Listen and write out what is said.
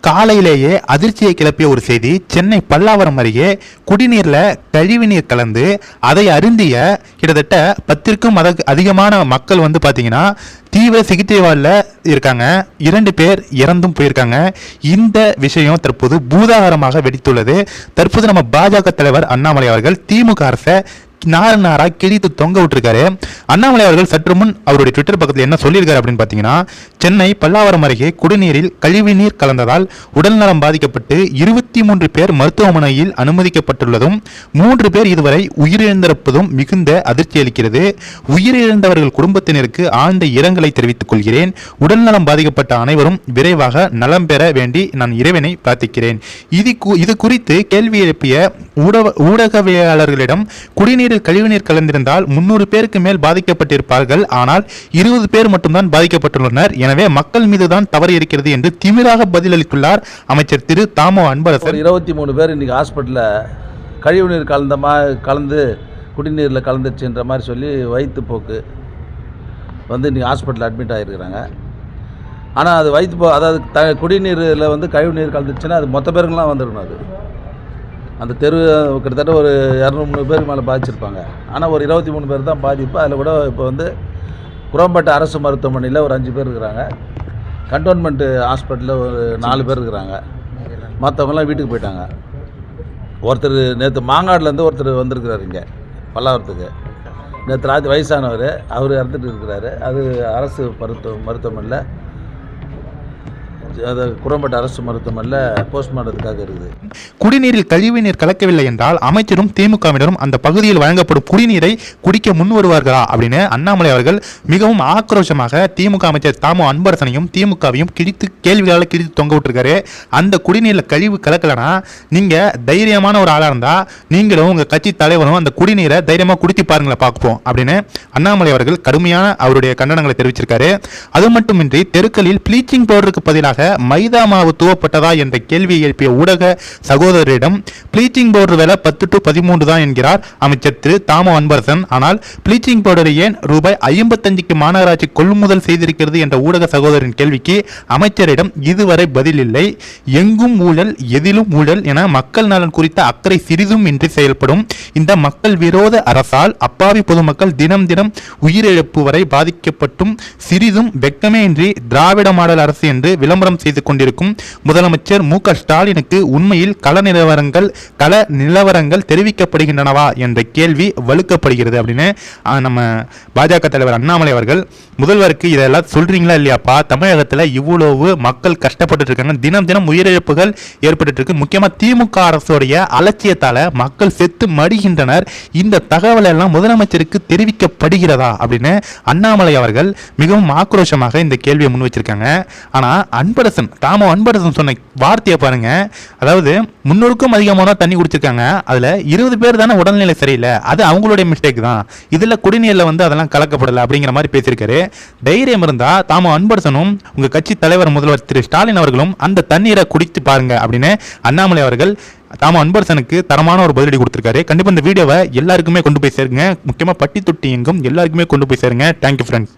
காலையிலேயே அதிர்ச்சியை கிளப்பிய ஒரு செய்தி. சென்னை பல்லாவரம் அருகே குடிநீர்ல கழிவுநீர் கலந்து அதை அருந்திய கிட்டத்தட்ட 10க்கும் அதிகமான மக்கள் பாத்தீங்கன்னா தீவிர சிகிச்சை வார்டில் இருக்காங்க. 2 பேர் இறந்தும் போயிருக்காங்க. இந்த விஷயம் தற்போது பூதாகரமாக வெடித்துள்ளது. தற்போது நம்ம பாஜக தலைவர் அண்ணாமலை அவர்கள் திமுக அரசை நாரா கிழித்து தொங்க விட்டுருக்காரு. அண்ணாமலை அவர்கள் சற்று முன் அவருடைய ட்விட்டர் பக்கத்தில் என்ன சொல்லியிருக்காரு அப்படின்னு பார்த்தீங்கன்னா, சென்னை பல்லாவரம் அருகே குடிநீரில் கழிவுநீர் கலந்ததால் உடல்நலம் பாதிக்கப்பட்டு 23 பேர் மருத்துவமனையில் அனுமதிக்கப்பட்டுள்ளதும் 3 பேர் இதுவரை உயிரிழந்திருப்பதும் மிகுந்த அதிர்ச்சி அளிக்கிறது. உயிரிழந்தவர்கள் குடும்பத்தினருக்கு ஆழ்ந்த இரங்கலை தெரிவித்துக் கொள்கிறேன். உடல்நலம் பாதிக்கப்பட்ட அனைவரும் விரைவாக நலம் பெற வேண்டி நான் இறைவனை பிரார்த்திக்கிறேன். இது குறித்து கேள்வி எழுப்பிய ஊடகவியலாளர்களிடம் குடிநீர் கழிவுநீர் கலந்திருந்தால் 300 பேருக்கு மேல் பாதிக்கப்பட்டிருப்பார்கள். ஆனால் 20 பேர் மட்டும்தான் பாதிக்கப்பட்டுள்ளனர். எனவே மக்கள் மீதுதான் தவறு இருக்கிறது என்று திமிராக பதிலளித்துள்ளார் அமைச்சர் திரு தாமோ அன்பரசன். 23 பேர் இன்னைக்கு ஹாஸ்பிட்டலில் கழிவுநீர் கலந்து குடிநீரில் கலந்துச்சுன்ற மாதிரி சொல்லி வயிற்றுப்போக்கு இன்னைக்கு ஹாஸ்பிட்டலில் அட்மிட் ஆகிருக்கிறாங்க. ஆனால் அது அதாவது குடிநீரில் கழிவுநீர் கலந்துச்சுன்னா அது மொத்த பேருங்களாம் வந்துருக்கணும். அது அந்த தெரு கிட்டத்தட்ட ஒரு 200-300 பேருக்கு மேலே பாதிச்சிருப்பாங்க. ஆனால் ஒரு 23 பேர் தான் பாதிப்பு. அதில் கூட இப்போ குரோம்பேட்டை அரசு மருத்துவமனையில் ஒரு 5 பேர் இருக்கிறாங்க. கண்டோன்மெண்ட் ஹாஸ்பிட்டலில் ஒரு 4 பேர் இருக்கிறாங்க. மற்றவங்களாம் வீட்டுக்கு போயிட்டாங்க. ஒருத்தர் நேற்று மாங்காடுலேருந்து ஒருத்தர் வந்திருக்கிறார் இங்கே பல்லாவரத்துக்கு. நேற்று வயசானவர், அவர் இறந்துட்டு இருக்கிறாரு. அது அரசு மருத்துவமனையில் குரோம்பேட்டை அரசு மருத்துவமனையில் போஸ்ட்மார்ட்டத்துக்காக இருக்குது. குடிநீரில் கழிவுநீர் கலக்கவில்லை என்றால் அமைச்சரும் திமுகவினரும் அந்த பகுதியில் வழங்கப்படும் குடிநீரை குடிக்க முன் வருவார்களா அப்படின்னு அண்ணாமலை அவர்கள் மிகவும் ஆக்ரோஷமாக திமுக அமைச்சர் தாமோ அன்பரசனையும் திமுகவையும் கேள்விகளால் கிழித்து தொங்க விட்டுருக்காரு. அந்த குடிநீரில் கழிவு கலக்கலனா நீங்க தைரியமான ஒரு ஆளா இருந்தா நீங்களும் உங்க கட்சி தலைவரும் அந்த குடிநீரை தைரியமா குடித்து பாருங்களேன் பார்ப்போம் அப்படின்னு அண்ணாமலை அவர்கள் கடுமையான அவருடைய கண்டனங்களை தெரிவிச்சிருக்காரு. அது மட்டுமின்றி தெருக்களில் ப்ளீச்சிங் பவுடருக்கு பதிலாக மைதா மாவு தூவப்பட்டதா என்ற கேள்வியை எழுப்பிய ஊடக சகோதரரிடம் ப்ளீச்சிங் பவுடர் விலை 10 to 13 தான் என்கிறார் அமைச்சர் திரு தாமோ அன்பரசன். ஆனால் ப்ளீச்சிங் பவுடரை ஏன் ரூபாய் 55க்கு மாநகராட்சி கொள்முதல் செய்திருக்கிறது என்ற ஊடக சகோதரின் கேள்விக்கு அமைச்சரிடம் இதுவரை பதில் இல்லை. எங்கும் ஊழல், எதிலும் ஊழல் என மக்கள் நலன் குறித்த அக்கறை சிறிதும் இன்றி செயல்படும் இந்த மக்கள் விரோத அரசால் அப்பாவி பொதுமக்கள் தினம் தினம் உயிரிழப்பு வரை பாதிக்கப்பட்டும் சிறிதும் வெட்கமே இன்றி திராவிட மாடல் அரசு என்று விளம்பரம் செய்து கொண்டிருக்கும் முதலமைச்சர் மு.க. ஸ்டாலினுக்கு உண்மையில் கள நிலவரங்கள் தெரிவிக்கப்படுகின்றனவா என்ற கேள்வி வலுக்கப்படுகிறது அப்படின்னு நம்ம பாஜக தலைவர் அண்ணாமலை அவர்கள் முதல்வருக்கு இதெல்லாம் சொல்றீங்களா இல்லையாப்பா, தமிழகத்தில் இவ்வளவு மக்கள் கஷ்டப்பட்டு இருக்காங்க, தினம் தினம் உயிரிழப்புகள் ஏற்பட்டு இருக்கு, முக்கியமா திமுக அரசுடைய அலட்சியத்தால மக்கள் செத்து மடிகின்றனர், இந்த தகவல் எல்லாம் முதலமைச்சருக்கு தெரிவிக்கப்படுகிறதா அப்படின்னு அண்ணாமலை அவர்கள் மிகவும் ஆக்ரோஷமாக இந்த கேள்வியை முன் வச்சிருக்காங்க. ஆனா தாமோ அன்பரசன் சொன்ன வார்த்தையை பாருங்க. அதாவது 300க்கும் அதிகமான தண்ணி குடிச்சிருக்காங்க, அதுல 20 பேர் தானே உடல்நிலை சரியில்லை, அது அவங்களுடைய மிஸ்டேக் தான், இதுல குடிநீர்ல அதெல்லாம் கலக்கப்படல அப்படிங்கிற மாதிரி பேசியிருக்காரு. தைரியம் இருந்தா தாமோ அன்பரசனும் உங்க கட்சி தலைவர் முதல்வர் திரு ஸ்டாலின் அவர்களும் அந்த தண்ணீரை குடித்து பாருங்க அப்படின்னு அண்ணாமலை அவர்கள் தாமோ அன்பரசனுக்கு தரமான ஒரு பதிலடி கொடுத்திருக்காரு. கண்டிப்பா இந்த வீடியோவை எல்லாருக்குமே கொண்டு போய் சேருங்க, முக்கியமா பட்டி தொட்டி எங்கும் எல்லாருக்குமே கொண்டு போய் சேருங்க. Thank you friends.